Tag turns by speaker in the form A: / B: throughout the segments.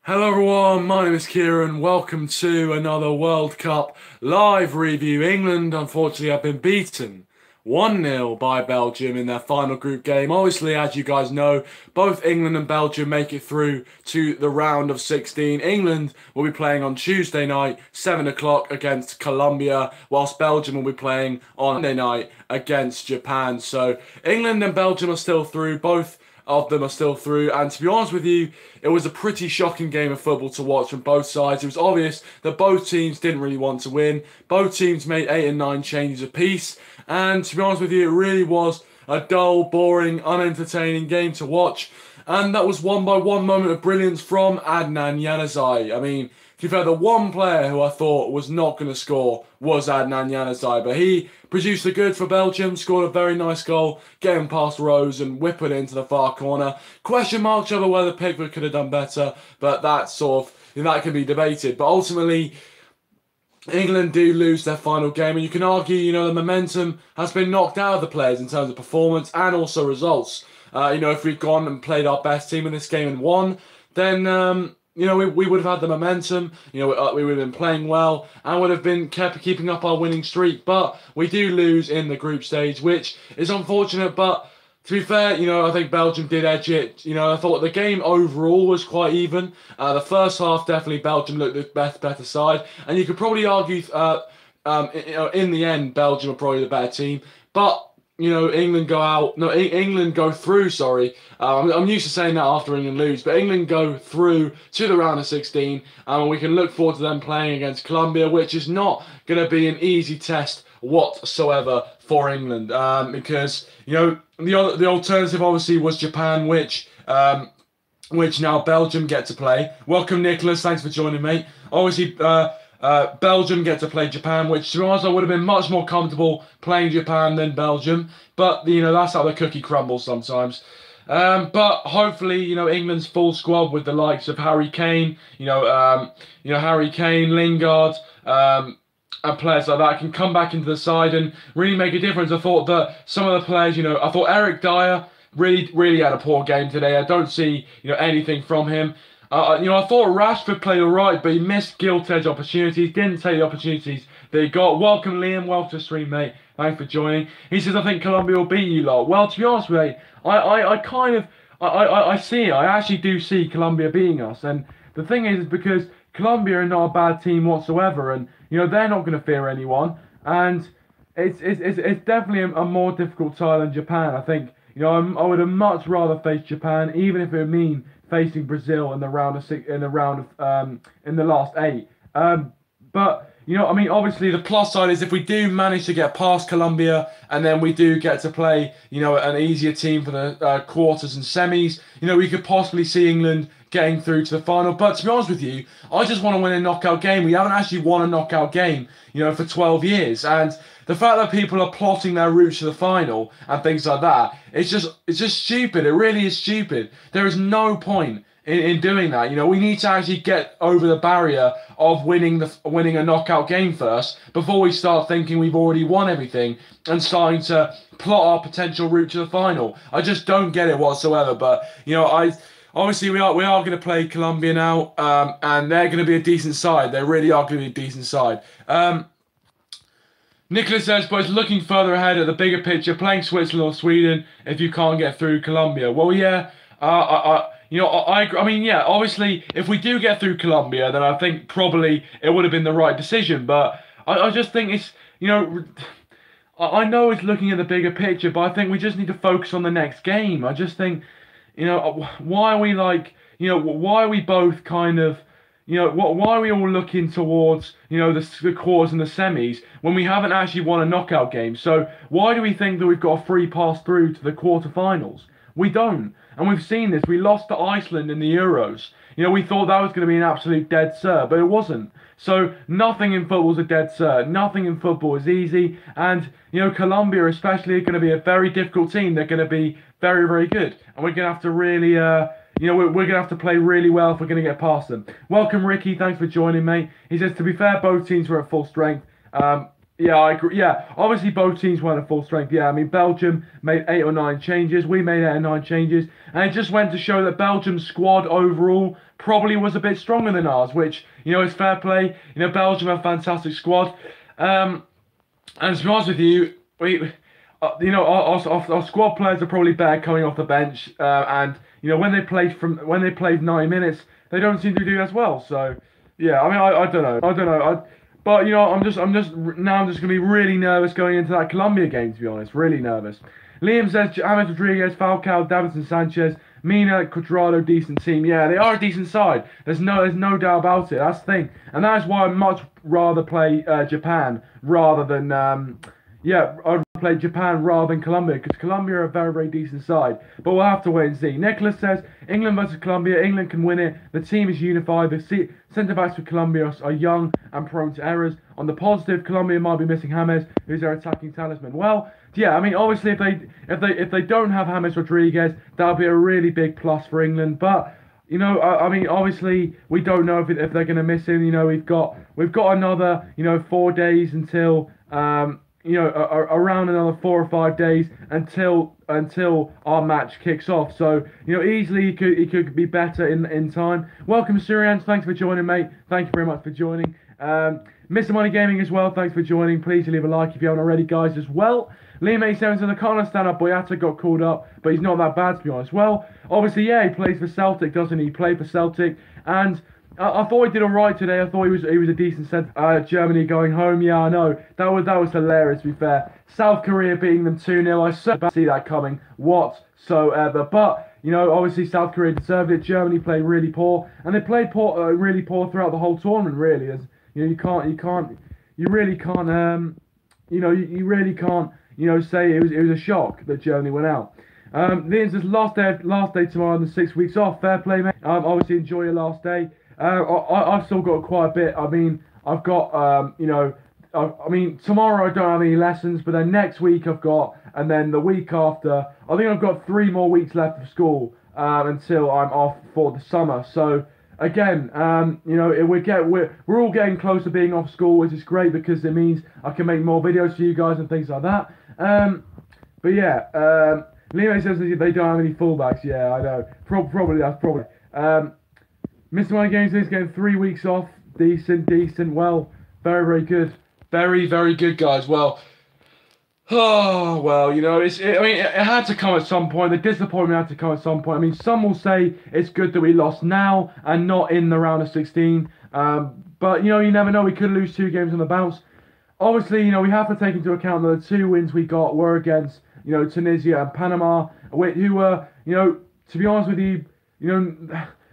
A: Hello everyone, my name is Kieran. Welcome to another World Cup live review. England, unfortunately, have been beaten 1-0 by Belgium in their final group game. Obviously, as you guys know, both England and Belgium make it through to the round of 16. England will be playing on Tuesday night, 7 o'clock against Colombia, whilst Belgium will be playing on Monday night against Japan. So England and Belgium are still through, both of them are still through, and to be honest with you, it was a pretty shocking game of football to watch from both sides. It was obvious that both teams didn't really want to win. Both teams made 8 and 9 changes apiece, and to be honest with you, it really was a dull, boring, unentertaining game to watch. And that was won by one moment of brilliance from Adnan Januzaj. I mean, to be fair, the one player who I thought was not going to score was Adnan Januzaj, but he produced the goods for Belgium, scored a very nice goal, getting past Rose and whipping it into the far corner. Question marks over whether Pickford could have done better, but that can be debated. But ultimately, England do lose their final game, and you can argue, the momentum has been knocked out of the players in terms of performance and also results. If we'd gone and played our best team in this game and won, then we would have had the momentum. We would have been playing well and would have been keeping up our winning streak. But we do lose in the group stage, which is unfortunate. But to be fair, I think Belgium did edge it. I thought the game overall was quite even. The first half, definitely Belgium looked the better side. And you could probably argue, in the end, Belgium are probably the better team. But England go out. No, England go through. Sorry, I'm used to saying that after England lose, but England go through to the round of 16, and we can look forward to them playing against Colombia, which is not going to be an easy test whatsoever for England, because the alternative obviously was Japan, which now Belgium get to play. Welcome, Nicholas. Thanks for joining, mate. Obviously, Belgium get to play Japan, which to be honest, I would have been much more comfortable playing Japan than Belgium. But that's how the cookie crumbles sometimes. But hopefully, England's full squad with the likes of Harry Kane, Harry Kane, Lingard, and players like that can come back into the side and really make a difference. I thought that some of the players, I thought Eric Dyer really had a poor game today. I don't see, anything from him. I thought Rashford played all right, but he missed gilt-edge opportunities, didn't take the opportunities that he got. Welcome, Liam. Welcome to the stream, mate. Thanks for joining. He says, I think Colombia will beat you lot. Well, to be honest, mate, I see it. I actually do see Colombia beating us. And the thing is because Colombia are not a bad team whatsoever, and, they're not going to fear anyone. And it's definitely a more difficult tie than Japan. I think, I would have much rather face Japan, even if it would mean facing Brazil in the last 8. But obviously the plus side is if we do manage to get past Colombia and then we do get to play, an easier team for the quarters and semis, we could possibly see England getting through to the final. But to be honest with you, I just want to win a knockout game. We haven't actually won a knockout game, for 12 years. And the fact that people are plotting their routes to the final and things like that, it's just stupid. It really is stupid. There is no point in doing that. We need to actually get over the barrier of winning a knockout game first before we start thinking we've already won everything and starting to plot our potential route to the final. I just don't get it whatsoever. But obviously we are going to play Colombia now, and they're going to be a decent side. They really are going to be a decent side. Nicholas says, but it's looking further ahead at the bigger picture, playing Switzerland or Sweden if you can't get through Colombia. Well, yeah, I mean, yeah, obviously, if we do get through Colombia, then I think probably it would have been the right decision. But I just think it's, I know it's looking at the bigger picture, but I think we just need to focus on the next game. I just think, why are we both kind of, why are we all looking towards, the quarters and the semis when we haven't actually won a knockout game? So why do we think that we've got a free pass through to the quarterfinals? We don't. And we've seen this. We lost to Iceland in the Euros. We thought that was going to be an absolute dead cert, but it wasn't. So nothing in football is a dead cert. Nothing in football is easy. And, Colombia especially are going to be a very difficult team. They're going to be very, very good. And we're going to have to really... we're going to have to play really well if we're going to get past them. Welcome, Ricky. Thanks for joining, mate. He says, to be fair, both teams were at full strength.
B: Yeah, I agree. Yeah, obviously both teams weren't at full strength. Yeah, I mean Belgium made 8 or 9 changes. We made 8 or 9 changes, and it just went to show that Belgium's squad overall probably was a bit stronger than ours. Which is fair play. Belgium have a fantastic squad. Um, and to be honest with you, our squad players are probably better coming off the bench. And when they played 90 minutes, they don't seem to do as well. So yeah, I mean, I don't know, I don't know. But I'm just gonna be really nervous going into that Colombia game. To be honest, really nervous. Liam says James Rodriguez, Falcao, Davinson Sanchez, Mina, Cuadrado, decent team. Yeah, they are a decent side. There's no doubt about it. That's the thing, and that is why I'd much rather play Japan rather than I'd play Japan rather than Colombia because Colombia are a very, very decent side. But we'll have to wait and see. Nicholas says England versus Colombia. England can win it. The team is unified. The centre backs for Colombia are young and prone to errors. On the positive, Colombia might be missing James, who's their attacking talisman. Well, yeah, I mean, obviously, if they don't have James Rodriguez, that'll be a really big plus for England. But I mean, obviously, we don't know if they're going to miss him. We've got another 4 days until around another 4 or 5 days until our match kicks off. So easily he could be better in time. Welcome, Surians. Thanks for joining, mate. Thank you very much for joining. Mr. Money Gaming as well. Thanks for joining. Please leave a like if you haven't already, guys, as well. Liam 87 says I can't understand how Boyata got called up, but he's not that bad, to be honest. Well, obviously, yeah, he plays for Celtic, doesn't he? He played for Celtic, and I thought he did all right today. I thought he was a decent centre. Germany going home. Yeah, I know. That was hilarious, to be fair. South Korea beating them 2-0. I certainly see that coming whatsoever. But obviously South Korea deserved it. Germany played really poor, and they played really poor throughout the whole tournament. Really, you really can't say it was a shock that Germany went out. Liam says last day tomorrow and the 6 weeks off. Fair play, mate. Obviously enjoy your last day. I've still got quite a bit. I mean, I've got, tomorrow I don't have any lessons, but then next week I've got, and then the week after, I think I've got 3 more weeks left of school until I'm off for the summer. So again, we're all getting close to being off school, which is great because it means I can make more videos for you guys and things like that. But yeah, Leo says that they don't have any fullbacks. Yeah, I know. Probably. Mr. My Games is getting 3 weeks off. Decent. Well, very, very good.
A: Very, very good, guys. Well,
B: it had to come at some point. The disappointment had to come at some point. I mean, some will say it's good that we lost now and not in the round of 16. But, you never know. We could lose 2 games on the bounce. Obviously, we have to take into account that the 2 wins we got were against, Tunisia and Panama, who were, to be honest with you,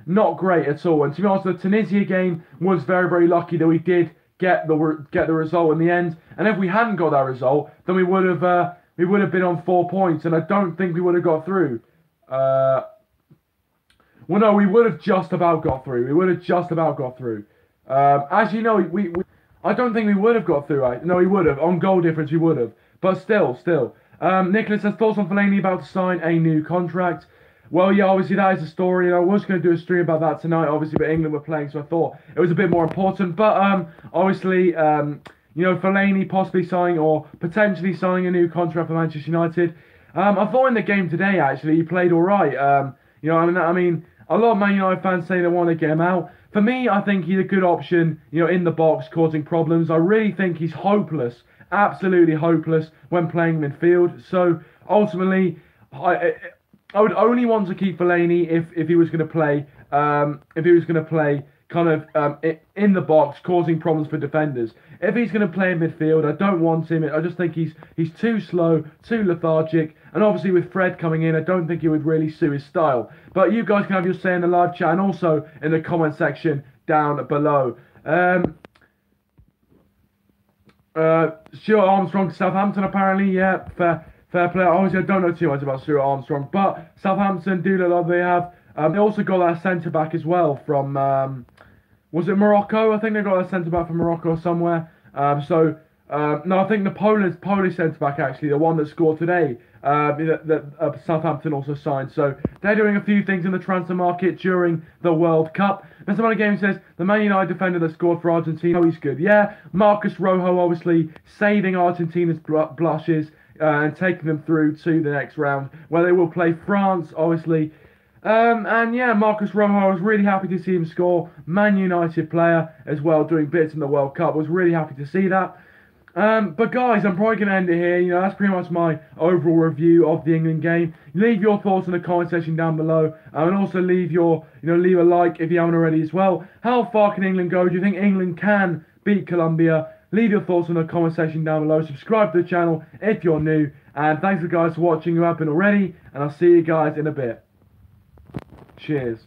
B: not great at all. And to be honest, the Tunisia game was very, very lucky that we did get the result in the end. And if we hadn't got that result, then we would have been on 4 points, and I don't think we would have got through. Well, no, we would have just about got through. As you know, I don't think we would have got through. Right? No, we would have. On goal difference, we would have. But still. Nicholas has thoughts on Fellaini about to sign a new contract. Well, yeah, obviously that is a story, and I was going to do a stream about that tonight, obviously, but England were playing, so I thought it was a bit more important. But obviously, Fellaini possibly signing or potentially signing a new contract for Manchester United. I thought in the game today, actually, he played all right. I mean, a lot of Man United fans say they want to get him out. For me, I think he's a good option, in the box, causing problems. I really think he's hopeless, absolutely hopeless when playing midfield. So ultimately, I would only want to keep Fellaini if he was going to play, kind of in the box, causing problems for defenders. If he's going to play in midfield, I don't want him. I just think he's too slow, too lethargic, and obviously with Fred coming in, I don't think he would really suit his style. But you guys can have your say in the live chat and also in the comment section down below. Stuart Armstrong to Southampton, apparently, yeah, fair play. Obviously, I don't know too much about Stuart Armstrong, but Southampton do look like they have. They also got that centre-back as well from, was it Morocco? I think they got that centre-back from Morocco or somewhere. So No, I think the Polish centre back actually, the one that scored today, that Southampton also signed. So they're doing a few things in the transfer market during the World Cup. And some other game says the Man United defender that scored for Argentina, oh, he's good. Yeah, Marcus Rojo obviously saving Argentina's blushes and taking them through to the next round where they will play France, obviously. And yeah, Marcus Rojo, I was really happy to see him score. Man United player as well, doing bits in the World Cup. I was really happy to see that. But guys, I'm probably going to end it here. That's pretty much my overall review of the England game. Leave your thoughts in the comment section down below, and also leave leave a like if you haven't already as well. How far can England go? Do you think England can beat Colombia? Leave your thoughts in the comment section down below. Subscribe to the channel if you're new, and thanks guys for watching who have been already, and I'll see you guys in a bit. Cheers.